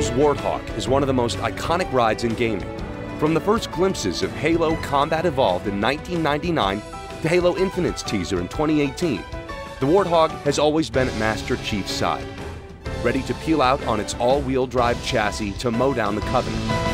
Halo's Warthog is one of the most iconic rides in gaming. From the first glimpses of Halo Combat Evolved in 1999 to Halo Infinite's teaser in 2018, the Warthog has always been at Master Chief's side, ready to peel out on its all-wheel drive chassis to mow down the Covenant.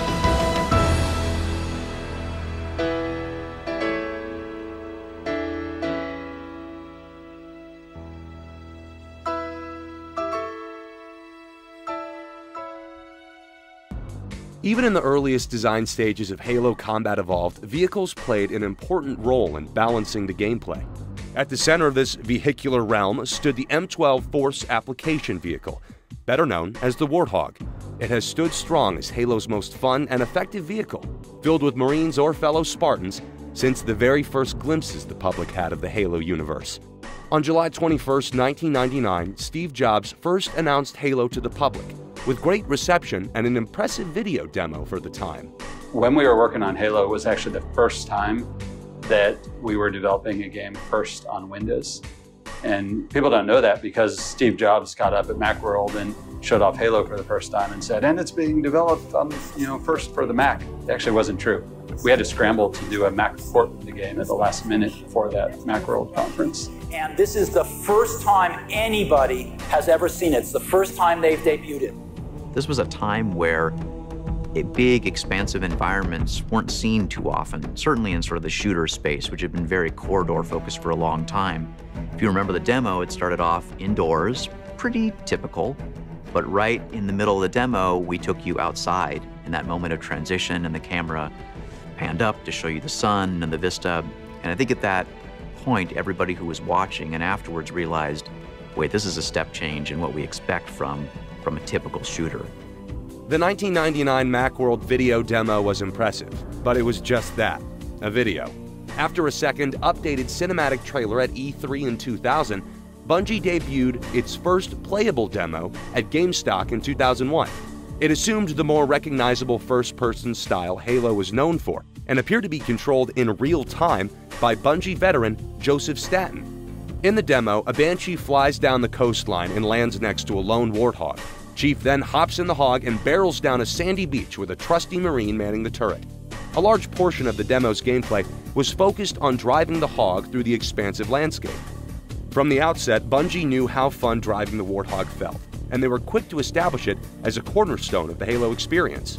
Even in the earliest design stages of Halo Combat Evolved, vehicles played an important role in balancing the gameplay. At the center of this vehicular realm stood the M12 Force Application Vehicle, better known as the Warthog. It has stood strong as Halo's most fun and effective vehicle, filled with Marines or fellow Spartans, since the very first glimpses the public had of the Halo universe. On July 21, 1999, Steve Jobs first announced Halo to the public, with great reception and an impressive video demo for the time. When we were working on Halo, it was actually the first time that we were developing a game first on Windows. And people don't know that because Steve Jobs got up at Macworld and showed off Halo for the first time and said, and it's being developed on, first for the Mac. It actually wasn't true. We had to scramble to do a Mac port of the game at the last minute before that Macworld conference. And this is the first time anybody has ever seen it. It's the first time they've debuted it. This was a time where big, expansive environments weren't seen too often, certainly in sort of the shooter space, which had been very corridor-focused for a long time. If you remember the demo, it started off indoors, pretty typical, but right in the middle of the demo, we took you outside in that moment of transition, and the camera panned up to show you the sun and the vista. And I think at that point, everybody who was watching and afterwards realized, wait, this is a step change in what we expect from a typical shooter. The 1999 Macworld video demo was impressive, but it was just that, a video. After a second updated cinematic trailer at E3 in 2000, Bungie debuted its first playable demo at GameStop in 2001. It assumed the more recognizable first-person style Halo was known for, and appeared to be controlled in real time by Bungie veteran Joseph Staten. In the demo, a Banshee flies down the coastline and lands next to a lone Warthog. Chief then hops in the Hog and barrels down a sandy beach with a trusty Marine manning the turret. A large portion of the demo's gameplay was focused on driving the Hog through the expansive landscape. From the outset, Bungie knew how fun driving the Warthog felt, and they were quick to establish it as a cornerstone of the Halo experience.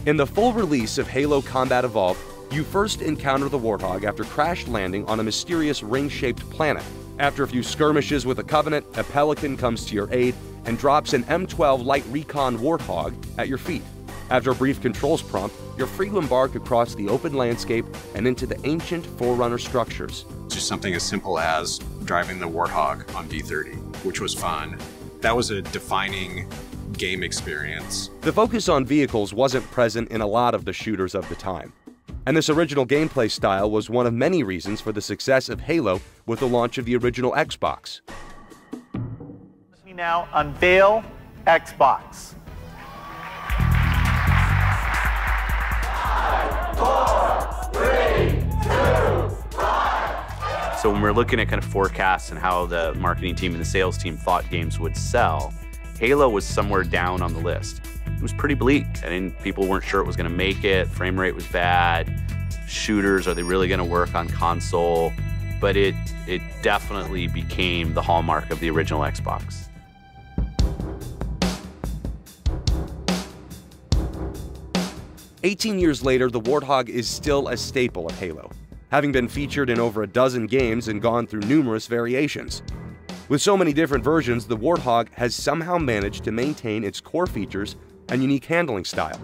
In the full release of Halo Combat Evolved, you first encounter the Warthog after crash landing on a mysterious ring-shaped planet. After a few skirmishes with the Covenant, a Pelican comes to your aid and drops an M12 Light Recon Warthog at your feet. After a brief controls prompt, you're free to embark across the open landscape and into the ancient Forerunner structures. Just something as simple as driving the Warthog on V30, which was fun. That was a defining game experience. The focus on vehicles wasn't present in a lot of the shooters of the time, and this original gameplay style was one of many reasons for the success of Halo with the launch of the original Xbox. Let me now unveil Xbox. 5, 4, 3, 2, 1. So when we're looking at kind of forecasts and how the marketing team and the sales team thought games would sell, Halo was somewhere down on the list. It was pretty bleak. I mean, people weren't sure it was going to make it. Frame rate was bad. Shooters, are they really going to work on console? But it definitely became the hallmark of the original Xbox. "18 years later, the Warthog is still a staple of Halo, having been featured in over a dozen games and gone through numerous variations. With so many different versions, the Warthog has somehow managed to maintain its core features and unique handling style.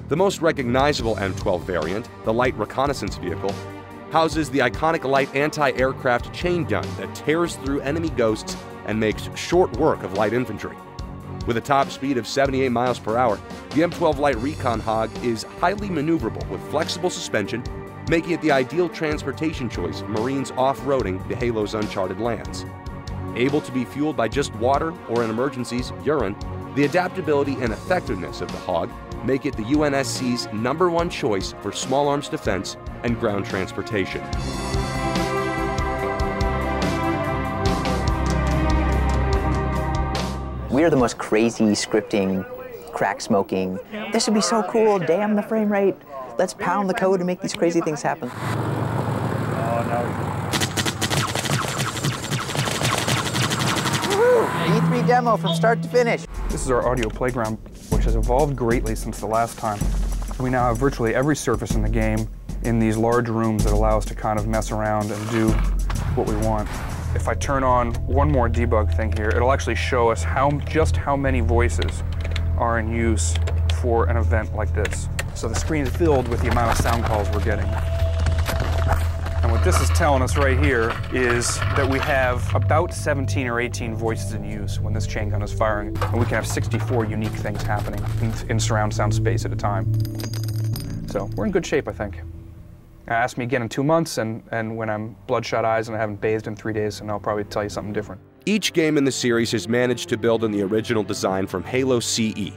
The most recognizable M12 variant, the Light Reconnaissance Vehicle, houses the iconic light anti-aircraft chain gun that tears through enemy ghosts and makes short work of light infantry. With a top speed of 78 miles per hour, the M12 Light Recon Hog is highly maneuverable with flexible suspension, making it the ideal transportation choice for Marines off-roading the Halo's uncharted lands. Able to be fueled by just water or, in emergencies, urine, the adaptability and effectiveness of the Hog make it the UNSC's #1 choice for small arms defense and ground transportation. We are the most crazy scripting crack smoking. This would be so cool, damn the frame rate. Let's pound the code and make these crazy things happen. Oh, no. E3 demo from start to finish. This is our audio playground, which has evolved greatly since the last time. We now have virtually every surface in the game in these large rooms that allow us to kind of mess around and do what we want. If I turn on one more debug thing here, it'll actually show us just how many voices are in use for an event like this. So the screen is filled with the amount of sound calls we're getting. And what this is telling us right here is that we have about 17 or 18 voices in use when this chain gun is firing, and we can have 64 unique things happening in surround sound space at a time. So we're in good shape, I think. Ask me again in 2 months, and when I'm bloodshot eyes and I haven't bathed in 3 days, and I'll probably tell you something different. Each game in the series has managed to build on the original design from Halo CE,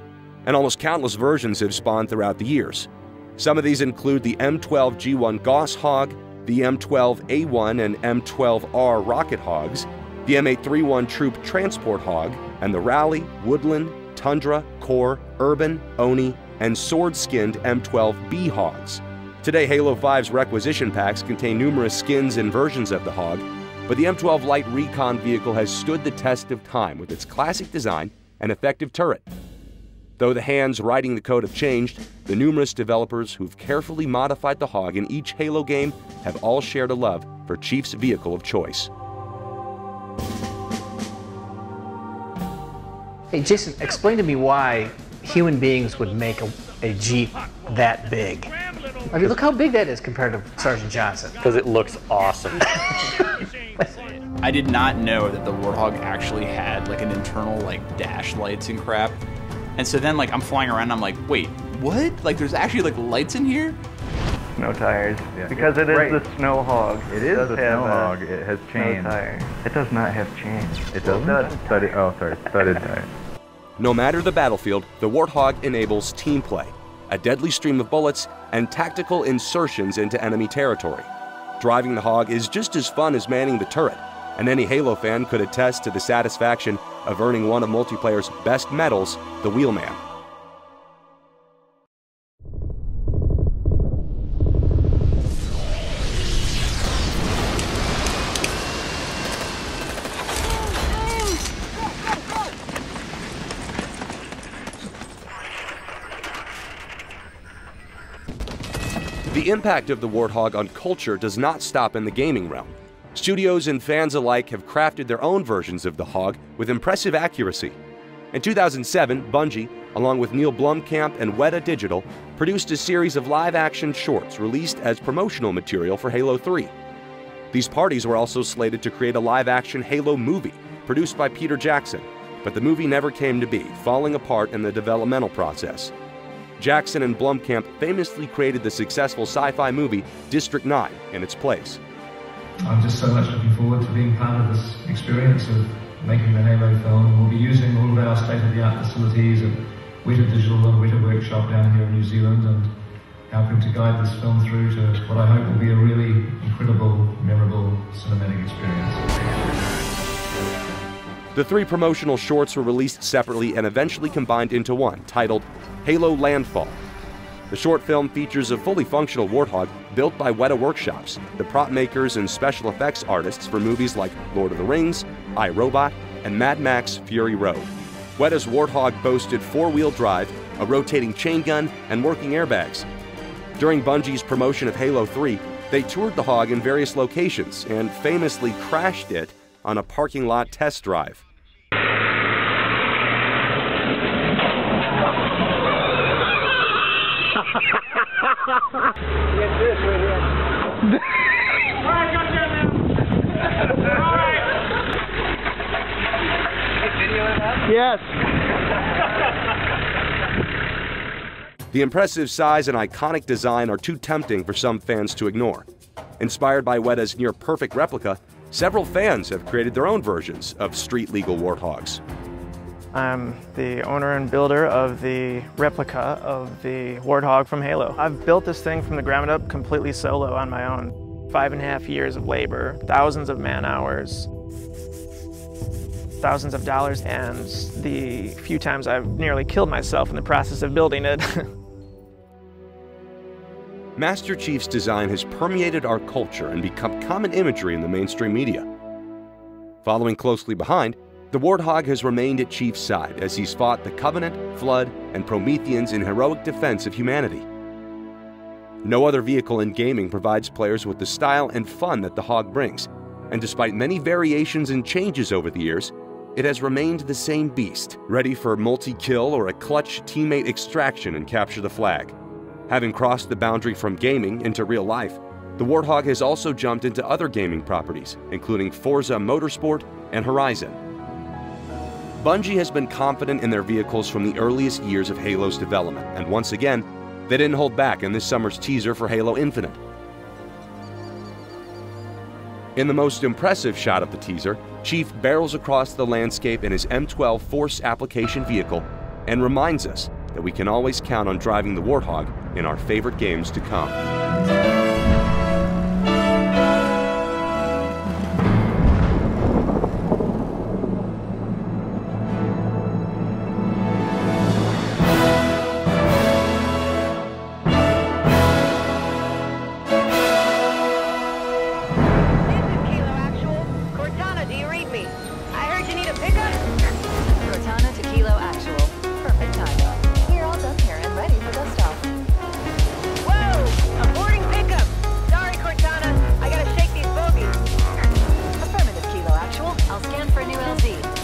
and almost countless versions have spawned throughout the years. Some of these include the M12G1 Gauss Hog, the M12A1 and M12R Rocket Hogs, the M831 Troop Transport Hog, and the Rally, Woodland, Tundra, Core, Urban, Oni, and sword-skinned M12B Hogs. Today, Halo 5's requisition packs contain numerous skins and versions of the Hog, but the M12 Light Recon vehicle has stood the test of time with its classic design and effective turret. Though the hands writing the code have changed, the numerous developers who've carefully modified the Hog in each Halo game have all shared a love for Chief's vehicle of choice. Hey Jason, explain to me why human beings would make a Jeep that big. I mean, look how big that is compared to Sergeant Johnson. Because it looks awesome. I did not know that the Warthog actually had like an internal like dash lights and crap. And so then like I'm flying around and I'm like, wait, what? Like there's actually like lights in here? No tires. Yeah. Because it is the Snow Hog. It is the Snow Hog. It has chains. No tires. It does not have chains. It doesn't? Studded, oh, sorry. Studded tires. No matter the battlefield, the Warthog enables team play, a deadly stream of bullets, and tactical insertions into enemy territory. Driving the Hog is just as fun as manning the turret, and any Halo fan could attest to the satisfaction of earning one of multiplayer's best medals, the Wheelman. The impact of the Warthog on culture does not stop in the gaming realm. Studios and fans alike have crafted their own versions of the Hog with impressive accuracy. In 2007, Bungie, along with Neil Blomkamp and Weta Digital, produced a series of live-action shorts released as promotional material for Halo 3. These parties were also slated to create a live-action Halo movie produced by Peter Jackson, but the movie never came to be, falling apart in the developmental process. Jackson and Blomkamp famously created the successful sci-fi movie District 9 in its place. I'm just so much looking forward to being part of this experience of making the Halo film. We'll be using all of our state-of-the-art facilities at Weta Digital and Weta Workshop down here in New Zealand and helping to guide this film through to what I hope will be a really incredible, memorable cinematic experience. The 3 promotional shorts were released separately and eventually combined into one, titled Halo Landfall. The short film features a fully functional Warthog built by Weta Workshops, the prop makers and special effects artists for movies like Lord of the Rings, I, Robot, and Mad Max Fury Road. Weta's Warthog boasted 4-wheel drive, a rotating chain gun, and working airbags. During Bungie's promotion of Halo 3, they toured the Hog in various locations and famously crashed it on a parking lot test drive. Yes. The impressive size and iconic design are too tempting for some fans to ignore. Inspired by Weta's near-perfect replica, several fans have created their own versions of street-legal Warthogs. I'm the owner and builder of the replica of the Warthog from Halo. I've built this thing from the ground up completely solo on my own. 5.5 years of labor, thousands of man hours. thousands of dollars, and the few times I've nearly killed myself in the process of building it. Master Chief's design has permeated our culture and become common imagery in the mainstream media. Following closely behind, the Warthog has remained at Chief's side as he's fought the Covenant, Flood, and Prometheans in heroic defense of humanity. No other vehicle in gaming provides players with the style and fun that the Hog brings, and despite many variations and changes over the years, it has remained the same beast, ready for multi-kill or a clutch teammate extraction and capture the flag. Having crossed the boundary from gaming into real life, the Warthog has also jumped into other gaming properties, including Forza Motorsport and Horizon. Bungie has been confident in their vehicles from the earliest years of Halo's development, and once again, they didn't hold back in this summer's teaser for Halo Infinite. In the most impressive shot of the teaser, Chief barrels across the landscape in his M12 Force application vehicle and reminds us that we can always count on driving the Warthog in our favorite games to come. I'll scan for a new LZ.